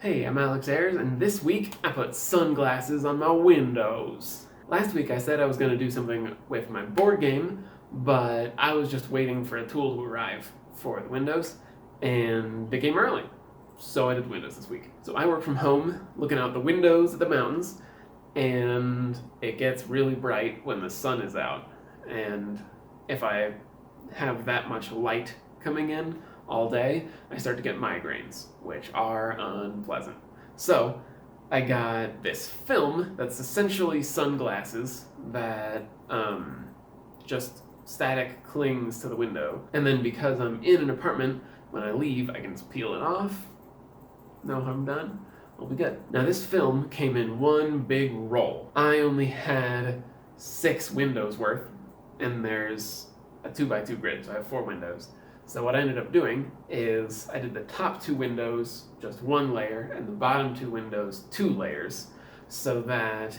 Hey, I'm Æyers, and this week I put sunglasses on my windows. Last week I said I was going to do something with my board game, but I was just waiting for a tool to arrive for the windows, and they came early. So I did the windows this week. So I work from home, looking out the windows at the mountains, and it gets really bright when the sun is out. And if I have that much light coming in all day, I start to get migraines, which are unpleasant. So I got this film that's essentially sunglasses that just static clings to the window. And then because I'm in an apartment, when I leave, I can just peel it off. No harm done. I'll be good. Now this film came in one big roll. I only had 6 windows worth, and there's a 2x2 grid, so I have 4 windows. So what I ended up doing is I did the top 2 windows just 1 layer and the bottom 2 windows 2 layers, so that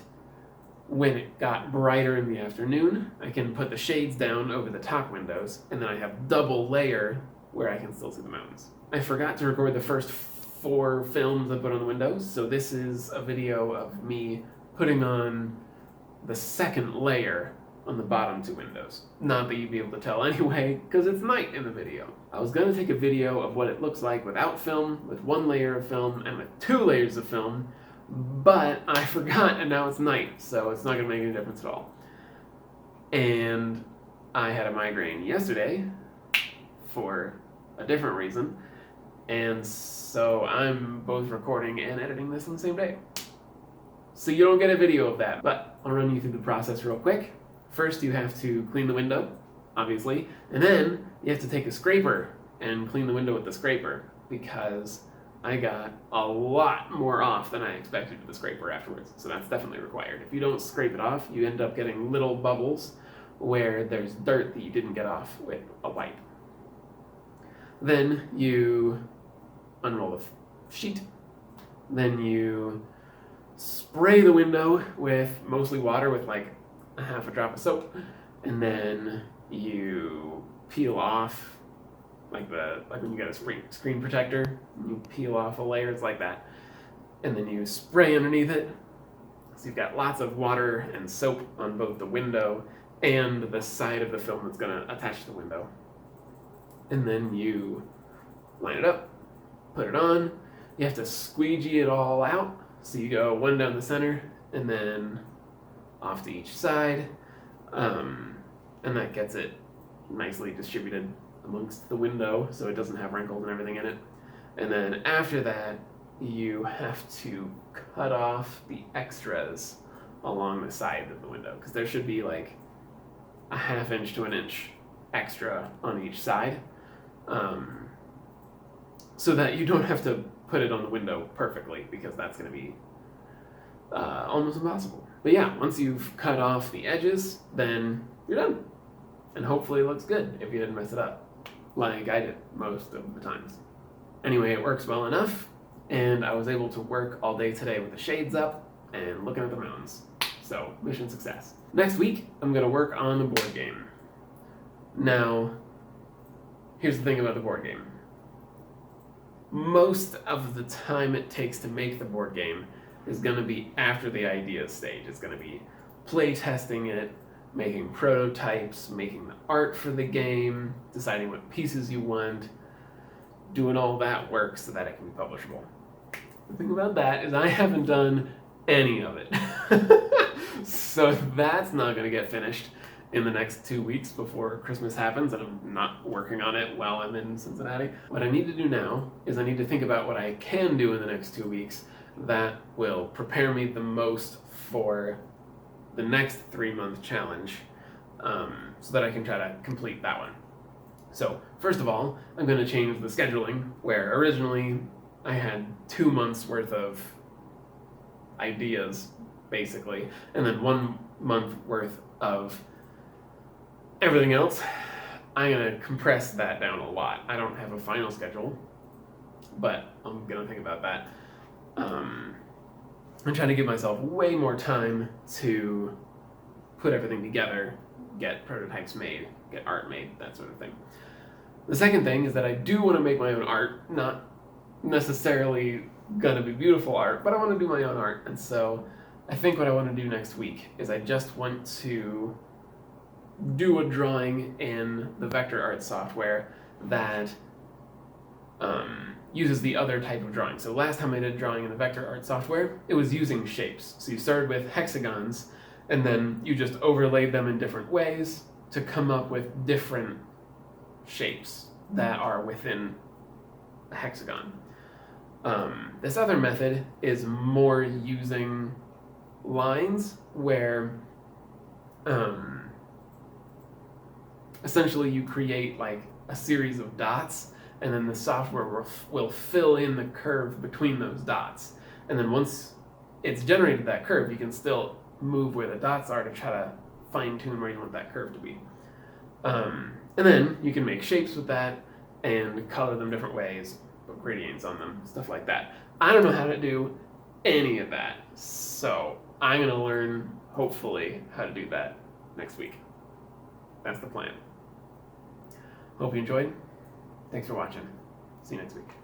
when it got brighter in the afternoon, I can put the shades down over the top windows, and then I have double layer where I can still see the mountains. I forgot to record the first 4 films I put on the windows, so this is a video of me putting on the second layer on the bottom 2 windows. Not that you'd be able to tell anyway, because it's night in the video. I was going to take a video of what it looks like without film, with 1 layer of film, and with 2 layers of film, but I forgot and now it's night, so it's not going to make any difference at all. And I had a migraine yesterday for a different reason, and so I'm both recording and editing this on the same day. So you don't get a video of that, but I'll run you through the process real quick. First, you have to clean the window, obviously, and then you have to take a scraper and clean the window with the scraper, because I got a lot more off than I expected with the scraper afterwards, so that's definitely required. If you don't scrape it off, you end up getting little bubbles where there's dirt that you didn't get off with a wipe. Then you unroll the sheet, then you spray the window with mostly water with like a half a drop of soap, and then you peel off like when you get a screen protector, you peel off the layers like that, and then you spray underneath it. So you've got lots of water and soap on both the window and the side of the film that's going to attach to the window. And then you line it up, put it on. You have to squeegee it all out. So you go 1 down the center and then off to each side, and that gets it nicely distributed amongst the window so it doesn't have wrinkles and everything in it. And then after that, you have to cut off the extras along the side of the window, because there should be like a 1/2 inch to 1 inch extra on each side, so that you don't have to put it on the window perfectly, because that's going to be almost impossible. But yeah, once you've cut off the edges, then you're done. And hopefully it looks good if you didn't mess it up, like I did most of the times. Anyway, it works well enough, and I was able to work all day today with the shades up and looking at the mountains. So, mission success. Next week, I'm going to work on the board game. Now, here's the thing about the board game. Most of the time it takes to make the board game is going to be after the ideas stage. It's going to be play testing it, making prototypes, making the art for the game, deciding what pieces you want, doing all that work so that it can be publishable. The thing about that is I haven't done any of it. So that's not going to get finished in the next 2 weeks before Christmas happens, and I'm not working on it while I'm in Cincinnati. What I need to do now is I need to think about what I can do in the next 2 weeks that will prepare me the most for the next 3-month challenge, so that I can try to complete that one. So first of all, I'm going to change the scheduling, where originally I had 2 months worth of ideas, basically, and then 1 month worth of everything else. I'm going to compress that down a lot. I don't have a final schedule, but I'm going to think about that. I'm trying to give myself way more time to put everything together, get prototypes made, get art made, that sort of thing. The second thing is that I do want to make my own art, not necessarily gonna be beautiful art, but I want to do my own art. And so I think what I want to do next week is I just want to do a drawing in the vector art software that uses the other type of drawing. So last time I did drawing in the vector art software, it was using shapes. So you started with hexagons, and then you just overlaid them in different ways to come up with different shapes that are within a hexagon. This other method is more using lines where essentially you create like a series of dots, and then the software will fill in the curve between those dots. And then once it's generated that curve, you can still move where the dots are to try to fine tune where you want that curve to be. And then you can make shapes with that and color them different ways, put gradients on them, stuff like that. I don't know how to do any of that, so I'm going to learn, hopefully, how to do that next week. That's the plan. Hope you enjoyed. Thanks for watching. See you next week.